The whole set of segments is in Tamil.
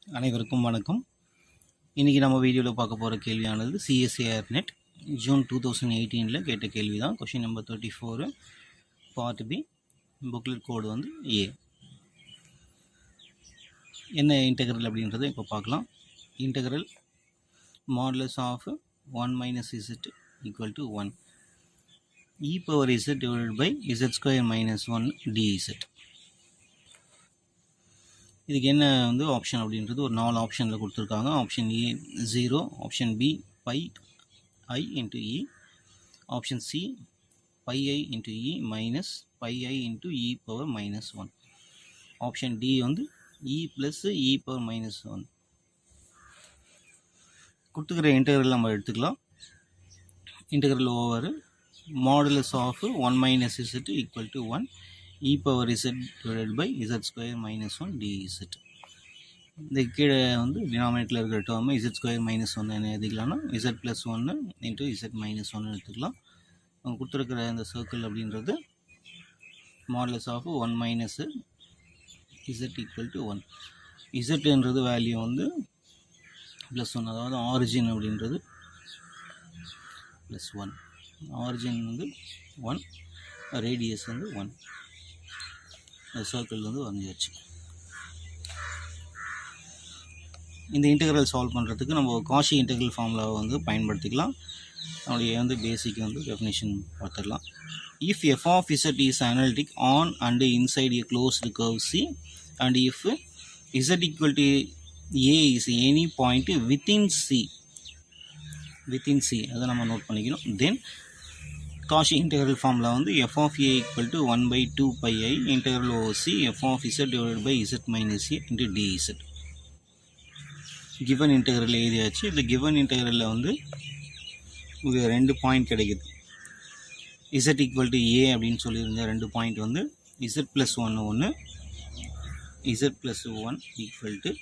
அனைவருக்கும் வணக்கம். இன்றைக்கி நம்ம வீடியோவில் பார்க்க போகிற கேள்வியானது சிஎஸ்ஏஆர் நெட் ஜூன் 2018 கேட்ட கேள்வி தான். Question number 34 part B, booklet code வந்து ஏ. என்ன இன்டெக்ரல் அப்படின்றத இப்போ பார்க்கலாம். Integral modulus of 1 - z equal to 1 e power z divided by z² - 1 dz. இதுக்கு என்ன வந்து ஆப்ஷன் அப்படின்றது ஒரு 4 ஆப்ஷனில் கொடுத்துருக்காங்க. Option A 0, option B pi i into e, option C pi i into e minus pi i into e power -1, option D வந்து இ ப்ளஸ் இ பவர் -1. கொடுத்துக்கிற இன்டெக்ரல் நம்ம எடுத்துக்கலாம். Integral over modulus of 1 - z equal to 1 e power z divided by z² - 1 dz. இந்த கீழே வந்து டினாமினேட்டில் இருக்கிற டேர்ம் z² - 1 என்ன எழுதிக்கலாம்னா z+1 இன்ட்டு z - 1 எடுத்துக்கலாம். அவங்க கொடுத்துருக்கிற இந்த சர்க்கிள் அப்படின்றது modulus of 1 - z equal to 1. zன்றது வேல்யூ வந்து +1, அதாவது ஆரிஜின் அப்படின்றது +1, ஆரிஜின் வந்து 1, ரேடியஸ் வந்து 1. சர்க்கிள் வந்து வரைஞ்சாச்சு. இந்த இன்டெக்ரல் சால்வ் பண்ணுறதுக்கு நம்ம காஷி இன்டெக்ரல் ஃபார்முலாவை வந்து பயன்படுத்திக்கலாம். நம்மளுடைய வந்து பேசிக் வந்து டெஃபினேஷன் பார்த்துடலாம். If f of z is analytic on and inside a closed curve C, and if z equal to a is any point within C, அதை நம்ம நோட் பண்ணிக்கணும். தென் காஷி இன்டெக்ரல் ஃபார்முலா வந்து f of a equal to 1/2 pi I integral over C f of z divided by z minus a into dz. Given integral எழுதியாச்சு. இந்த கிவன் இன்டெக்ரலில் வந்து இது 2 பாயிண்ட் கிடைக்குது. z ஈக்குவல் டு a அப்படின்னு சொல்லியிருந்த 2 பாயிண்ட் வந்து z+1 ஒன்று, z+1 equal to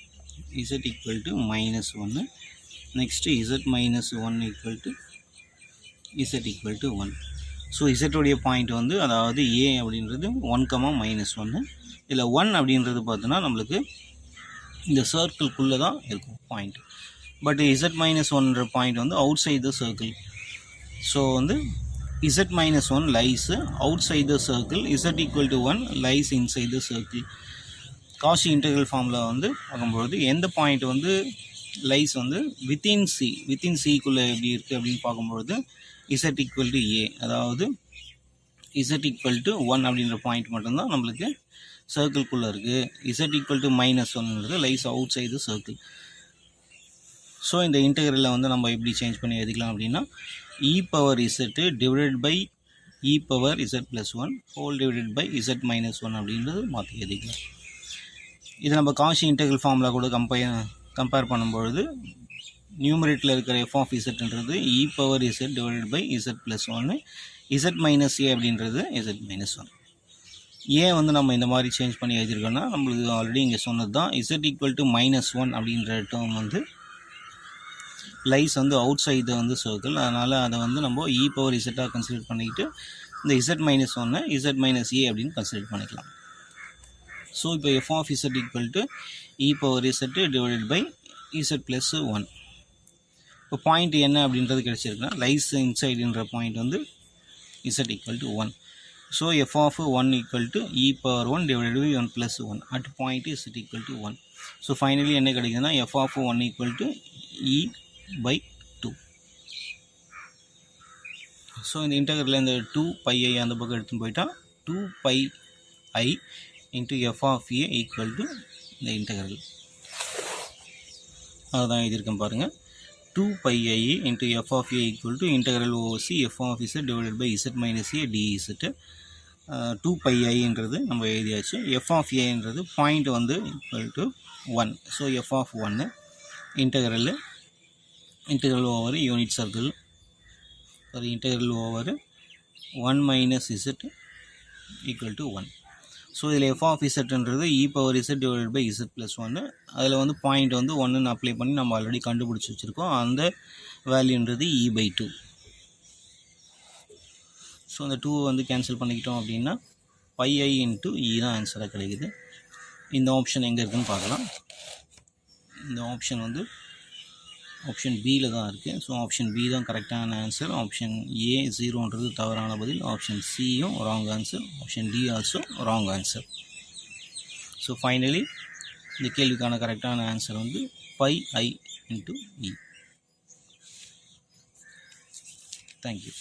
z equal to -1, next z -1 equal to z equal to 1. So இசட்டுடைய பாயிண்ட் வந்து அதாவது ஏ அப்படின்றது 1, -1. இதில் 1 அப்படின்றது பார்த்தோன்னா நம்மளுக்கு இந்த சர்க்கிள்குள்ளே தான் இருக்கும் பாயிண்ட். பட் z-1ன்ற பாயிண்ட் வந்து outside the circle. So வந்து z-1 lies outside the circle, z equal to 1 lies inside the circle. Cauchy integral formula வந்து பார்க்கும்பொழுது எந்த பாயிண்ட் வந்து லைஸ் வந்து வித்தின் சிக்குள்ளே எப்படி இருக்குது அப்படின்னு பார்க்கும்பொழுது z ஈக்குவல் டு a, அதாவது z ஈக்குவல் டு 1 அப்படின்ற பாயிண்ட் மட்டும்தான் நம்மளுக்கு சர்க்கிள்குள்ளே இருக்குது. z ஈக்குவல் டு -1ன்றது lies outside circle. So இந்த இன்டெக்ரலில் வந்து நம்ம எப்படி சேஞ்ச் பண்ணி எழுதிக்கலாம் அப்படின்னா e power z divided by e power z+1 whole divided by z -1 அப்படின்றது மாற்றி எழுதிக்கலாம். இது நம்ம காஷி இன்டெக்ரல் ஃபார்முலா கூட கம்பேர் பண்ணும்பொழுது நியூமரேட்டில் இருக்கிற f of zன்றது e power z divided by z+1, z minus a அப்படின்றது z -1. ஏன் வந்து நம்ம இந்த மாதிரி சேஞ்ச் பண்ணி எழுதியிருக்கோன்னா நம்மளுக்கு ஆல்ரெடி இங்கே சொன்னது தான் z ஈக்குவல் டு -1 அப்படின்ற டேர்ம் வந்து லைஸ் வந்து அவுட் சைடு வந்து சர்க்கிள். அதனால் அதை வந்து நம்ம e பவர் z கன்சிடர் பண்ணிக்கிட்டு இந்த z -1 z மைனஸ் a அப்படின்னு கன்சிடர் பண்ணிக்கலாம். ஸோ இப்போ f of z equal to e power z divided by z+1. இப்போ பாயிண்ட் என்ன அப்படின்றது கிடச்சிருக்குன்னா லைஸ் இன்சைடுன்ற பாயிண்ட் வந்து z equal to 1. So f of 1 equal to e power 1 divided by 1+1 at point z equal to 1. So finally என்ன கிடைக்குதுன்னா f of 1 equal to e/2. So இந்த இன்டெக்ரலில் இந்த 2πi அந்த பக்கம் எடுத்துன்னு போயிட்டால் 2πi into f of a equal to இந்த இன்டெக்ரல். அதுதான் எழுதியிருக்கேன் பாருங்கள். 2πi into f of a equal to integral over c f of z divided by z minus a dz. 2πi என்றது நம்ம எழுதியாச்சு. f of a என்றது பாயிண்ட் வந்து equal to 1. So f of 1 integral over unit circle, sorry, integral over 1 minus z equal to 1. So இதில் f of zன்றது e power z divided by z+1. அதில் வந்து பாயிண்ட் வந்து 1ன்னு அப்ளை பண்ணி நம்ம ஆல்ரெடி கண்டுபிடிச்சி வச்சுருக்கோம். அந்த வேல்யூன்றது e/2. ஸோ அந்த 2 வந்து கேன்சல் பண்ணிக்கிட்டோம் அப்படின்னா πi இன்ட்டு e தான் ஆன்சராக கிடைக்குது. இந்த ஆப்ஷன் எங்கே இருக்குதுன்னு பார்க்கலாம். இந்த ஆப்ஷன் வந்து ஆப்ஷன் பியில் தான் இருக்குது. ஸோ ஆப்ஷன் பி தான் கரெக்டான ஆன்சர். ஆப்ஷன் ஏ 0ன்றது தவறான பதில். ஆப்ஷன் சியும் wrong answer. Option D also wrong answer. So finally இந்த கேள்விக்கான கரெக்டான ஆன்சர் வந்து பை I × E. தேங்க்யூ.